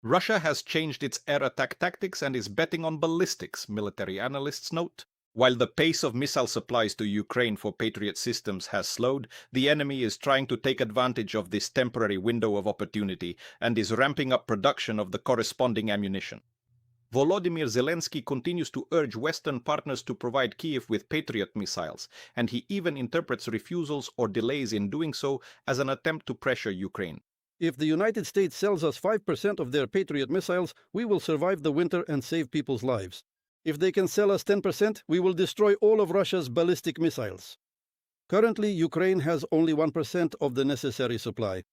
Russia has changed its air attack tactics and is betting on ballistics, military analysts note. While the pace of missile supplies to Ukraine for Patriot systems has slowed, the enemy is trying to take advantage of this temporary window of opportunity and is ramping up production of the corresponding ammunition. Volodymyr Zelensky continues to urge Western partners to provide Kyiv with Patriot missiles, and he even interprets refusals or delays in doing so as an attempt to pressure Ukraine. If the United States sells us 5% of their Patriot missiles, we will survive the winter and save people's lives. If they can sell us 10%, we will destroy all of Russia's ballistic missiles. Currently, Ukraine has only 1% of the necessary supply.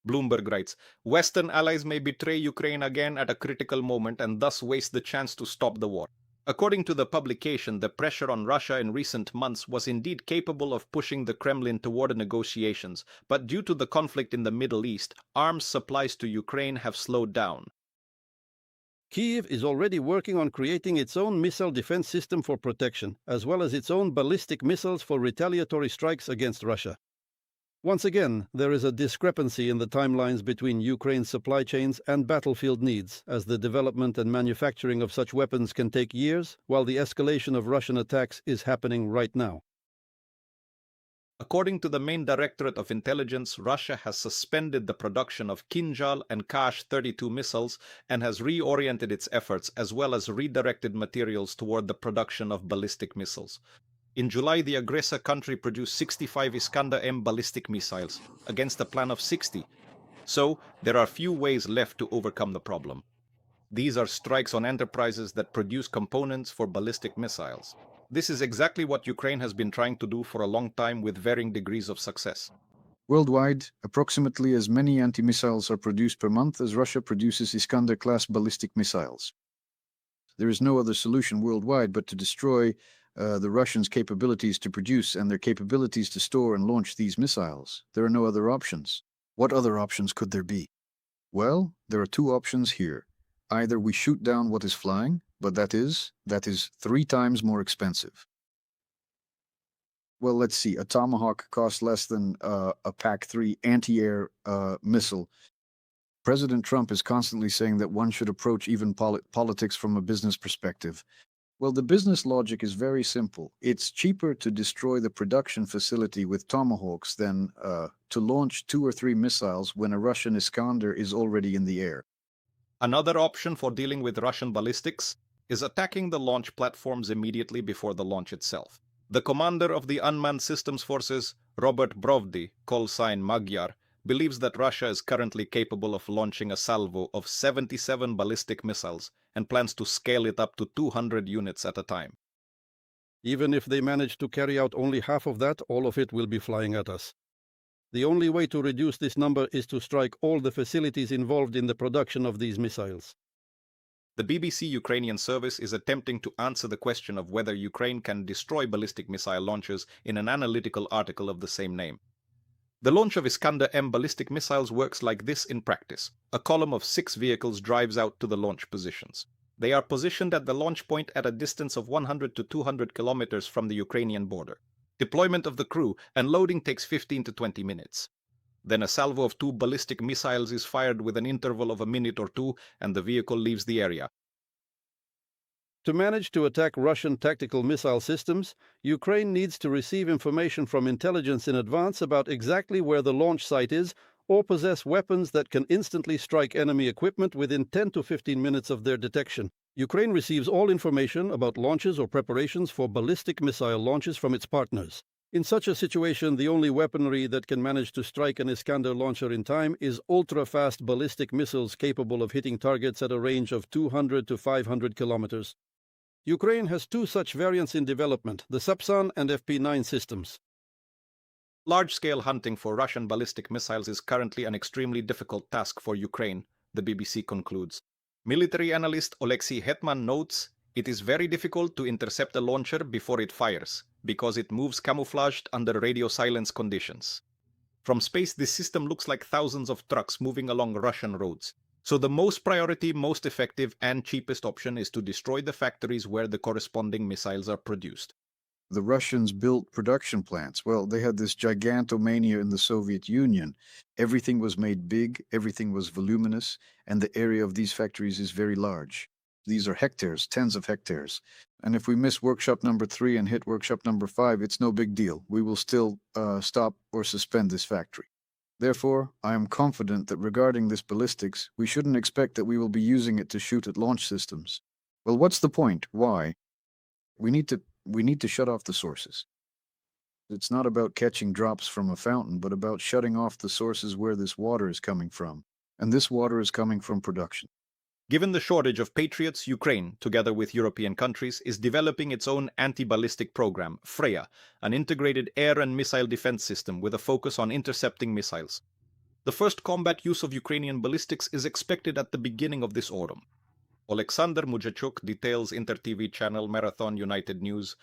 Bloomberg writes, Western allies may betray Ukraine again at a critical moment and thus waste the chance to stop the war. According to the publication, the pressure on Russia in recent months was indeed capable of pushing the Kremlin toward negotiations, but due to the conflict in the Middle East, arms supplies to Ukraine have slowed down. Kyiv is already working on creating its own missile defense system for protection, as well as its own ballistic missiles for retaliatory strikes against Russia. Once again, there is a discrepancy in the timelines between Ukraine's supply chains and battlefield needs, as the development and manufacturing of such weapons can take years, while the escalation of Russian attacks is happening right now. According to the main Directorate of Intelligence, Russia has suspended the production of Kinzhal and Kh-32 missiles and has reoriented its efforts as well as redirected materials toward the production of ballistic missiles. In July, the aggressor country produced 65 Iskander-M ballistic missiles against a plan of 60. So, there are few ways left to overcome the problem. These are strikes on enterprises that produce components for ballistic missiles. This is exactly what Ukraine has been trying to do for a long time with varying degrees of success. Worldwide, approximately as many anti-missiles are produced per month as Russia produces Iskander-class ballistic missiles. There is no other solution worldwide but to destroy the Russians' capabilities to produce and their capabilities to store and launch these missiles. There are no other options. What other options could there be? Well, there are two options here. Either we shoot down what is flying, but that is 3 times more expensive. Well, let's see. A Tomahawk costs less than a PAC-3 anti-air missile. President Trump is constantly saying that one should approach even politics from a business perspective. Well, the business logic is very simple. It's cheaper to destroy the production facility with Tomahawks than to launch 2 or 3 missiles when a Russian Iskander is already in the air. Another option for dealing with Russian ballistics is attacking the launch platforms immediately before the launch itself. The commander of the Unmanned Systems Forces, Robert Brovdi, call sign Magyar, believes that Russia is currently capable of launching a salvo of 77 ballistic missiles and plans to scale it up to 200 units at a time. Even if they manage to carry out only half of that, all of it will be flying at us. The only way to reduce this number is to strike all the facilities involved in the production of these missiles. The BBC Ukrainian service is attempting to answer the question of whether Ukraine can destroy ballistic missile launchers in an analytical article of the same name. The launch of Iskander-M ballistic missiles works like this in practice. A column of 6 vehicles drives out to the launch positions. They are positioned at the launch point at a distance of 100 to 200 kilometers from the Ukrainian border. Deployment of the crew and loading takes 15 to 20 minutes. Then a salvo of 2 ballistic missiles is fired with an interval of a minute or 2 and the vehicle leaves the area. To manage to attack Russian tactical missile systems, Ukraine needs to receive information from intelligence in advance about exactly where the launch site is or possess weapons that can instantly strike enemy equipment within 10 to 15 minutes of their detection. Ukraine receives all information about launches or preparations for ballistic missile launches from its partners. In such a situation, the only weaponry that can manage to strike an Iskander launcher in time is ultra-fast ballistic missiles capable of hitting targets at a range of 200 to 500 kilometers. Ukraine has 2 such variants in development, the Sapsan and FP9 systems. Large-scale hunting for Russian ballistic missiles is currently an extremely difficult task for Ukraine, the BBC concludes. Military analyst Oleksiy Hetman notes, it is very difficult to intercept a launcher before it fires, because it moves camouflaged under radio silence conditions. From space, this system looks like thousands of trucks moving along Russian roads. So the most priority, most effective, and cheapest option is to destroy the factories where the corresponding missiles are produced. The Russians built production plants. Well, they had this gigantomania in the Soviet Union. Everything was made big, everything was voluminous, and the area of these factories is very large. These are hectares, tens of hectares. And if we miss workshop number 3 and hit workshop number 5, it's no big deal. We will still stop or suspend this factory. Therefore, I am confident that regarding this ballistics, we shouldn't expect that we will be using it to shoot at launch systems. Well, what's the point? Why? We need to shut off the sources. It's not about catching drops from a fountain, but about shutting off the sources where this water is coming from. And this water is coming from production. Given the shortage of Patriots, Ukraine, together with European countries, is developing its own anti-ballistic program, Freyja, an integrated air and missile defense system with a focus on intercepting missiles. The first combat use of Ukrainian ballistics is expected at the beginning of this autumn. Alexander Mujachuk details Inter TV channel Marathon United News.